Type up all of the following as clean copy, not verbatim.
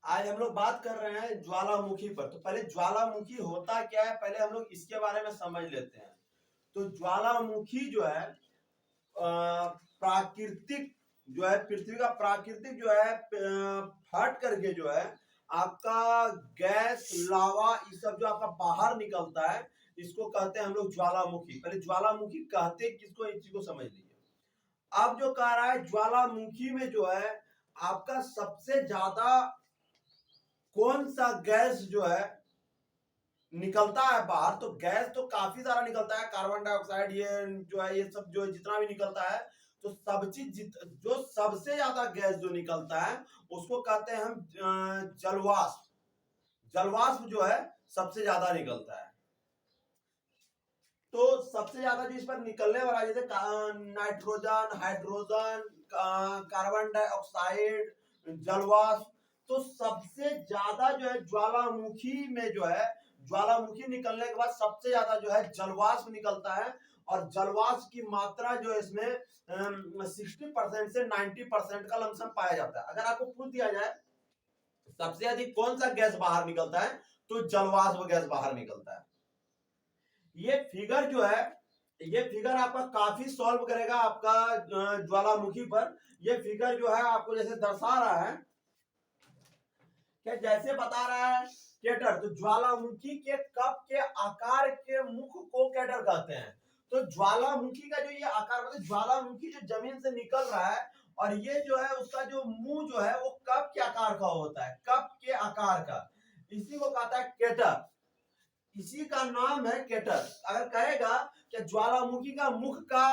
आज हम लोग बात कर रहे हैं ज्वालामुखी पर। तो पहले ज्वालामुखी होता क्या है, पहले हम लोग इसके बारे में समझ लेते हैं। तो ज्वालामुखी जो है प्राकृतिक जो है, पृथ्वी का प्राकृतिक जो है फट करके जो है आपका गैस लावा ये सब जो आपका बाहर निकलता है, इसको कहते हैं हम लोग ज्वालामुखी। पहले ज्वालामुखी कहते किसको, इस चीज को समझ लीजिए। अब जो कह रहा है ज्वालामुखी में जो है आपका सबसे ज्यादा कौन सा गैस जो है निकलता है बाहर। तो गैस तो काफी सारा निकलता है, कार्बन डाइऑक्साइड ये जो है, ये सब जो है जितना भी निकलता है। तो सब चीज जो सबसे ज्यादा गैस जो निकलता है उसको कहते हैं हम जलवाष्प। जलवाष्प जो है सबसे ज्यादा निकलता है। तो सबसे ज्यादा जो इस पर निकलने वाला जैसे नाइट्रोजन, हाइड्रोजन, कार्बन डाइऑक्साइड, जलवाष्प। तो सबसे ज्यादा जो है ज्वालामुखी में जो है, ज्वालामुखी निकलने के बाद सबसे ज्यादा जो है जलवाष्प निकलता है। और जलवाष्प की मात्रा जो है इसमें 60% से 90% का लमसम पाया जाता है। अगर आपको पूछ दिया जाए सबसे अधिक कौन सा गैस बाहर निकलता है, तो जलवाष्प गैस बाहर निकलता है। ये फिगर जो है, ये फिगर आपका काफी सॉल्व करेगा आपका ज्वालामुखी पर। ये फिगर जो है आपको जैसे दर्शा रहा है कि जैसे बता रहा है केटर। तो ज्वालामुखी के कप के आकार के मुख को केटर कहते हैं। तो ज्वालामुखी का जो ये आकार, मतलब ज्वालामुखी जो जमीन से निकल रहा है और ये जो है उसका जो मुंह जो है वो कप के आकार का होता है, कप के आकार का। इसी को कहता है केटर, इसी का नाम है केटर। अगर कहेगा कि ज्वालामुखी का मुख का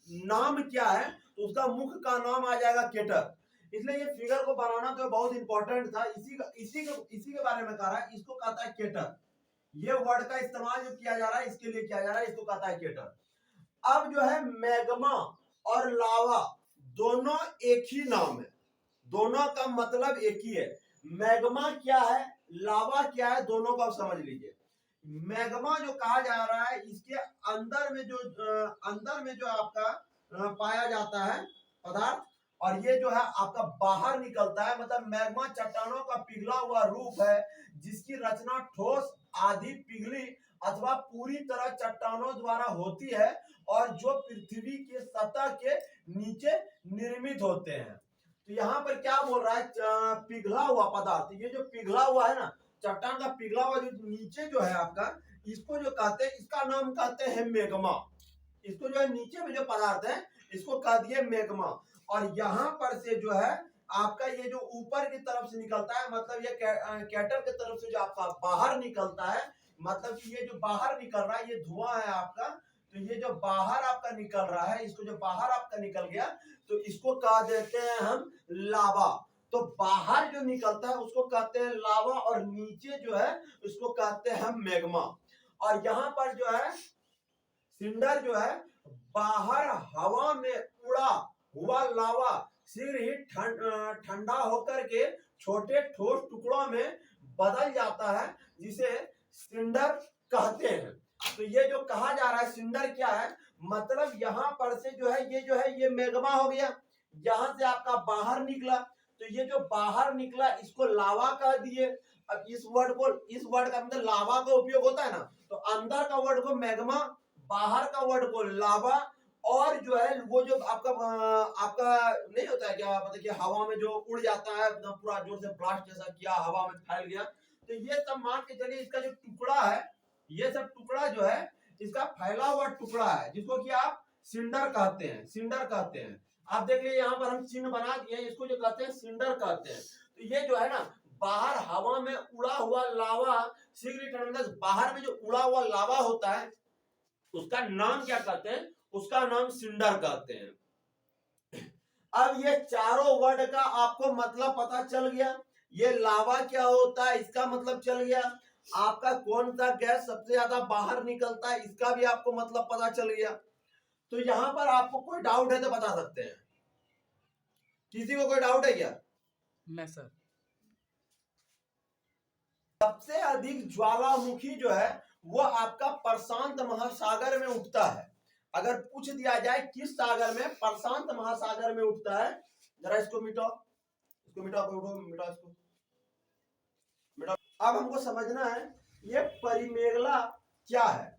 नाम क्या है, तो उसका मुख का नाम आ जाएगा केटर। इसलिए ये फिगर को बनाना तो बहुत इंपॉर्टेंट था। इसी के बारे में कह रहा है, इसको कहता है केटर। ये वर्ड का इस्तेमाल जो किया जा रहा है इसके लिए किया जा रहा है, इसको कहता है केटर। अब जो है मैग्मा और लावा दोनों एक ही नाम है, दोनों का मतलब एक ही है। मैग्मा क्या है, लावा क्या है, दोनों को आप समझ लीजिए। मैग्मा जो कहा जा रहा है इसके अंदर में जो आपका पाया जाता है पदार्थ, और ये जो है आपका बाहर निकलता है। मतलब मैग्मा चट्टानों का पिघला हुआ रूप है जिसकी रचना ठोस, आधी पिघली अथवा पूरी तरह चट्टानों द्वारा होती है और जो पृथ्वी के सतह के नीचे निर्मित होते हैं। तो यहाँ पर क्या बोल रहा है, पिघला हुआ पदार्थ। ये जो पिघला हुआ है ना, चट्टान का पिघला हुआ जो नीचे जो है आपका, इसको जो कहते हैं, इसका नाम कहते हैं मैग्मा। इसको जो है नीचे में जो पदार्थ है इसको कह दिए मैग्मा। और यहाँ पर से जो है आपका ये जो ऊपर की तरफ से निकलता है, मतलब ये कैटर की तरफ से जो आपका बाहर निकलता है, मतलब कि ये जो बाहर निकल रहा है ये धुआं है आपका। तो ये जो बाहर आपका निकल रहा है, इसको जो बाहर आपका निकल गया तो इसको कह देते हैं हम लावा। तो बाहर जो निकलता है उसको कहते हैं लावा, और नीचे जो है उसको कहते हैं हम मैग्मा। और यहाँ पर जो है सिंडर जो है बाहर हवा में उड़ा हुआ लावा शीघ्र ही ठंडा होकर के छोटे ठोस टुकड़ों में बदल जाता है, जिसे सिंडर कहते हैं। तो ये जो कहा जा रहा है सिंडर क्या है, मतलब यहाँ पर से जो है ये मैग्मा हो गया, यहाँ से आपका बाहर निकला। तो ये जो बाहर निकला इसको लावा कह दिए। अब इस वर्ड का मतलब लावा का उपयोग होता है ना, तो अंदर का वर्ड को मैग्मा, बाहर का वर्ड को लावा। और जो है वो जो आपका नहीं होता है क्या, मतलब कि हवा में जो उड़ जाता है एकदम पूरा जोर से ब्लास्ट जैसा किया, हवा में फैल गया। तो ये सब मान के चलिए इसका जो टुकड़ा है, ये सब टुकड़ा जो है इसका फैला हुआ टुकड़ा है, जिसको कि आप सिंडर कहते हैं, सिंडर कहते हैं। आप देख लीजिए यहाँ पर हम चिन्ह बना दिए, इसको जो कहते हैं सिंडर कहते हैं। तो ये जो है ना बाहर हवा में उड़ा हुआ लावा शीघ्र, बाहर में जो उड़ा हुआ लावा होता है उसका नाम क्या कहते हैं, उसका नाम सिंडर कहते हैं। अब ये चारों वर्ड का आपको मतलब पता चल गया। ये लावा क्या होता है इसका मतलब चल गया, आपका कौन सा गैस सबसे ज्यादा बाहर निकलता है इसका भी आपको मतलब पता चल गया। तो यहां पर आपको कोई डाउट है तो बता सकते हैं, किसी को कोई डाउट है क्या? नहीं सर। सबसे अधिक ज्वालामुखी जो है वो आपका प्रशांत महासागर में उठता है। अगर पूछ दिया जाए किस सागर में, प्रशांत महासागर में उठता है। जरा इसको मिटाओ, इसको मिटाओ, मिटाओ इसको। अब हमको समझना है ये परिमेगला क्या है।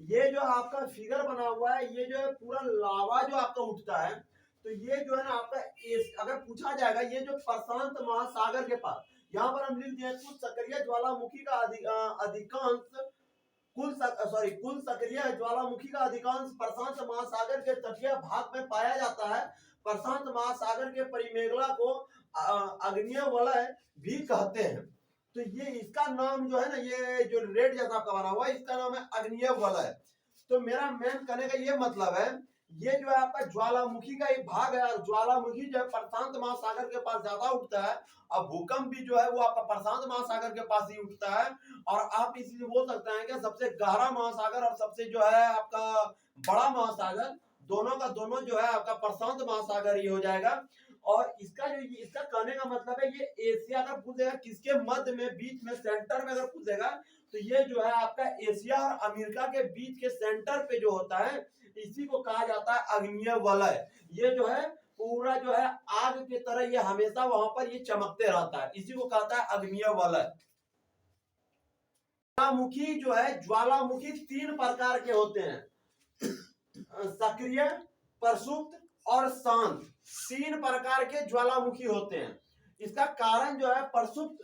ये जो आपका फिगर बना हुआ है, ये जो है पूरा लावा जो आपका उठता है, तो ये जो है ना आपका अगर पूछा जाएगा ये जो प्रशांत महासागर के पास, यहाँ पर हम लिख दिए कुल सक्रिय ज्वालामुखी का अधिकांश कुल सक्रिय ज्वालामुखी का अधिकांश प्रशांत महासागर के तटीय भाग में पाया जाता है। प्रशांत महासागर के परिमेगला को अग्निय वलय भी कहते हैं। तो ये इसका नाम जो है ना, ये जो रेड जैसा आपका बना हुआ है, इसका नाम है अग्निय वलय। तो मेरा मेन कहने का ये मतलब है, ये जो है आपका ज्वालामुखी का एक भाग है, और ज्वालामुखी जो है प्रशांत महासागर के पास ज्यादा उठता है, और भूकंप भी जो है वो आपका प्रशांत महासागर के पास ही उठता है। और आप इसलिए बोल सकते हैं कि सबसे गहरा महासागर और सबसे जो है आपका बड़ा महासागर, दोनों का दोनों जो है आपका प्रशांत महासागर ही हो जाएगा। और इसका जो इसका कहने का मतलब है, ये एशिया का पूछेगा किसके मध्य में, बीच में, सेंटर में अगर पूछेगा, तो ये जो है आपका एशिया और अमेरिका के बीच के सेंटर पे जो होता है, इसी को कहा जाता है अग्निय वलय। ये जो है पूरा जो है आग की तरह ये हमेशा वहां पर ये चमकते रहता है, इसी को कहता है अग्निय वलय। ज्वालामुखी जो है, ज्वालामुखी 3 प्रकार के होते हैं, सक्रिय, प्रसुप्त और शांत। 3 प्रकार के ज्वालामुखी होते हैं। इसका कारण जो है प्रसुप्त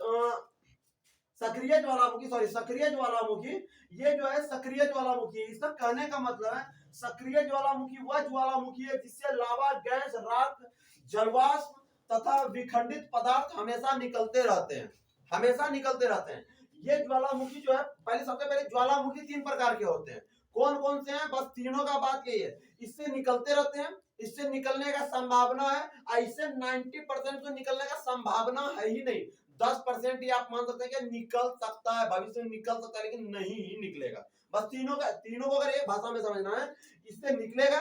सक्रिय ज्वालामुखी, ये जो है सक्रिय ज्वालामुखी। इसका कहने का मतलब है सक्रिय ज्वालामुखी वह ज्वालामुखी है जिससे लावा, गैस, राख, जलवाष्प तथा विखंडित पदार्थ हमेशा निकलते रहते हैं। ये ज्वालामुखी जो है, सबसे पहले ज्वालामुखी 3 प्रकार के होते हैं। कौन कौन से हैं, बस तीनों का बात यही है, इससे निकलते रहते हैं, इससे निकलने का संभावना है, इससे 90% तो निकलने का संभावना है ही नहीं, 10% ही आप मान सकते हैं कि निकल सकता है, भविष्य में निकल सकता है, लेकिन नहीं ही निकलेगा। बस तीनों को अगर एक भाषा में समझना है, इससे निकलेगा,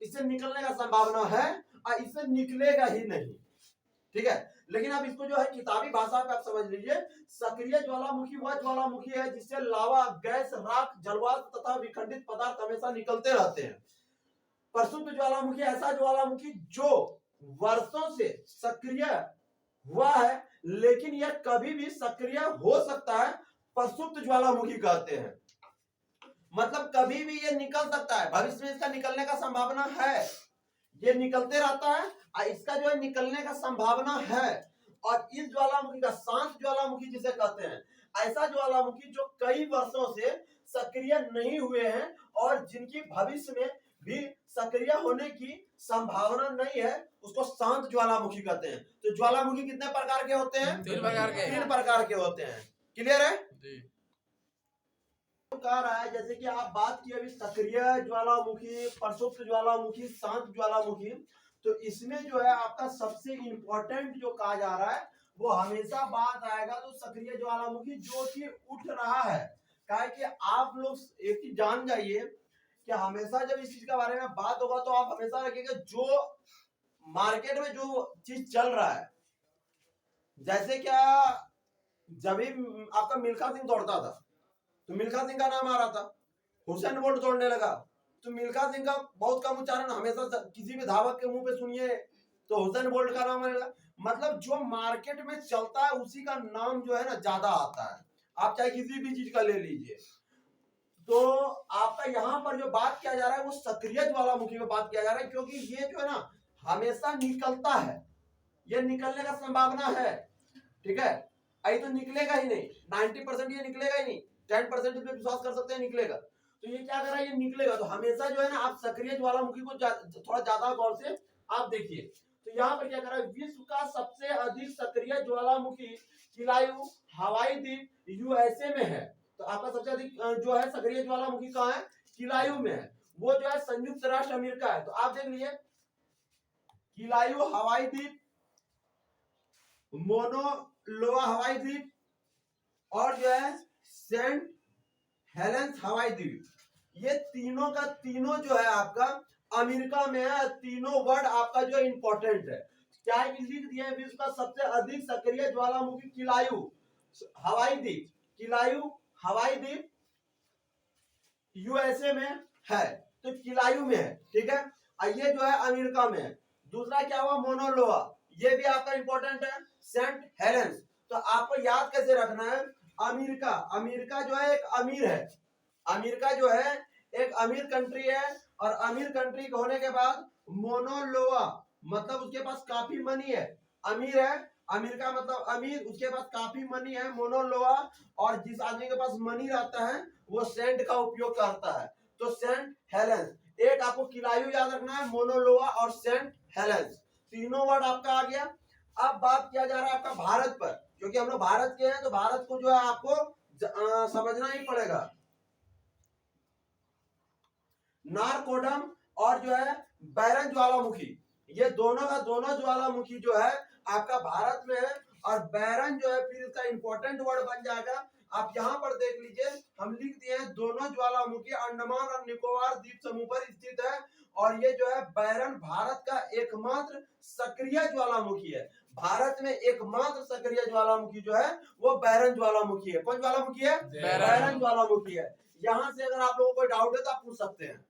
इससे निकलने का संभावना है, और इससे निकलेगा ही नहीं, ठीक है। लेकिन अब इसको जो है किताबी भाषा पे आप समझ लीजिए, सक्रिय ज्वालामुखी वह ज्वालामुखी है जिससे लावा, गैस, राख, जलवाष्प तथा विखंडित पदार्थ हमेशा निकलते रहते हैं। प्रसुप्त ज्वालामुखी ऐसा ज्वालामुखी जो वर्षों से सक्रिय हुआ है लेकिन यह कभी भी सक्रिय हो सकता है, प्रसुप्त ज्वालामुखी कहते हैं। मतलब कभी भी ये निकल सकता है, भविष्य में इसका निकलने का संभावना है, ये निकलते रहता है, और इसका जो है निकलने का संभावना है। और इस ज्वालामुखी का शांत ज्वालामुखी जिसे कहते हैं, ऐसा ज्वालामुखी जो कई वर्षों से सक्रिय नहीं हुए हैं और जिनकी भविष्य में भी सक्रिय होने की संभावना नहीं है, उसको शांत ज्वालामुखी कहते हैं। तो ज्वालामुखी कितने प्रकार के होते हैं? 3 प्रकार के होते हैं। क्लियर है जी? कह रहा है जैसे कि आप बात की अभी सक्रिय ज्वालामुखी, प्रसुप्त ज्वालामुखी, शांत ज्वालामुखी, तो इसमें जो है आपका सबसे इंपॉर्टेंट जो कहा जा रहा है वो हमेशा बात आएगा तो सक्रिय ज्वालामुखी जो कि उठ रहा है। कहा कि आप लोग एक चीज जान जाइए कि हमेशा जब इस चीज के बारे में बात होगा तो आप हमेशा रखिएगा जो मार्केट में जो चीज चल रहा है, जैसे क्या जब आपका मिल्खा सिंह दौड़ता था तो मिल्खा सिंह का नाम आ रहा था, हुसैन बोल्ट दौड़ने लगा तो मिल्खा सिंह का बहुत कम उच्चारण हमेशा किसी भी धावक के मुंह पे सुनिए तो हुसैन बोल्ट का नाम आएगा। मतलब जो मार्केट में चलता है उसी का नाम जो है ना ज्यादा आता है, आप चाहे किसी भी चीज का ले लीजिए। तो आपका यहाँ पर जो बात किया जा रहा है वो सक्रिय ज्वालामुखी में बात किया जा रहा है, क्योंकि ये जो है ना हमेशा निकलता है, ये निकलने का संभावना है, ठीक है। आई तो निकलेगा ही नहीं, 90% ये निकलेगा ही नहीं, 10% पे विश्वास कर सकते हैं निकलेगा। तो ये क्या कर रहा है, ये निकलेगा। तो हमेशा जो है ना आप सक्रिय ज्वालामुखी को थोड़ा ज्यादा गौर से आप देखिए। तो यहाँ पर क्या कर रहा है, विश्व का सबसे अधिक सक्रिय ज्वालामुखी किलायू हवाई द्वीप यूएसए में है। तो आपका सबसे अधिक जो है सक्रिय ज्वालामुखी कहाँ है, किलायू में है, वो जो है संयुक्त राष्ट्र अमेरिका है। तो आप देख लीजिए किलायू हवाई द्वीप, मोनोलोआ हवाई द्वीप और जो है सेंट हेलेंस हवाई द्वीप, ये तीनों का तीनों जो है आपका अमेरिका में है। तीनों वर्ड आपका जो इंपॉर्टेंट है, क्या लिख दिया है, विश्व का सबसे अधिक सक्रिय ज्वालामुखी किलायू हवाई द्वीप, किलायू हवाई द्वीप यूएसए में है, तो किलायू में है, ठीक है। ये जो है अमेरिका में है। दूसरा क्या हुआ, मोनोलोआ, ये भी आपका इंपॉर्टेंट है, सेंट हेलेंस। तो आपको याद कैसे रखना है, अमेरिका, अमेरिका जो है एक अमीर है, अमेरिका जो है एक अमीर कंट्री है, और अमीर कंट्री होने के बाद मोनोलोआ मतलब उसके पास काफी मनी है, अमीर है, अमेरिका मतलब अमीर, उसके पास काफी मनी है, मोनोलोआ। और जिस आदमी के पास मनी रहता है वो सेंट का उपयोग करता है, तो सेंट हेलेंस। एक आपको किलायु याद रखना है, मोनोलोआ और सेंट हेलेंस, तीनों वर्ड आपका आ गया। अब बात किया जा रहा है आपका भारत पर, क्योंकि हम लोग भारत के हैं तो भारत को जो है आपको समझना ही पड़ेगा। नारकोडम और जो है बैरन ज्वालामुखी, ये दोनों का दोनों ज्वालामुखी जो है आपका भारत में है, और बैरन जो है फिर इसका इंपॉर्टेंट वर्ड बन जाएगा। आप यहाँ पर देख लीजिए, हम लिख दिए हैं दोनों ज्वालामुखी अंडमान और निकोबार द्वीप समूह पर स्थित है, और ये जो है बैरन भारत का एकमात्र सक्रिय ज्वालामुखी है। भारत में एकमात्र सक्रिय ज्वालामुखी जो है वो बैरन ज्वालामुखी है। कौन ज्वालामुखी है? बैरन ज्वालामुखी है। यहाँ से अगर आप लोगों को डाउट है तो आप पूछ सकते हैं।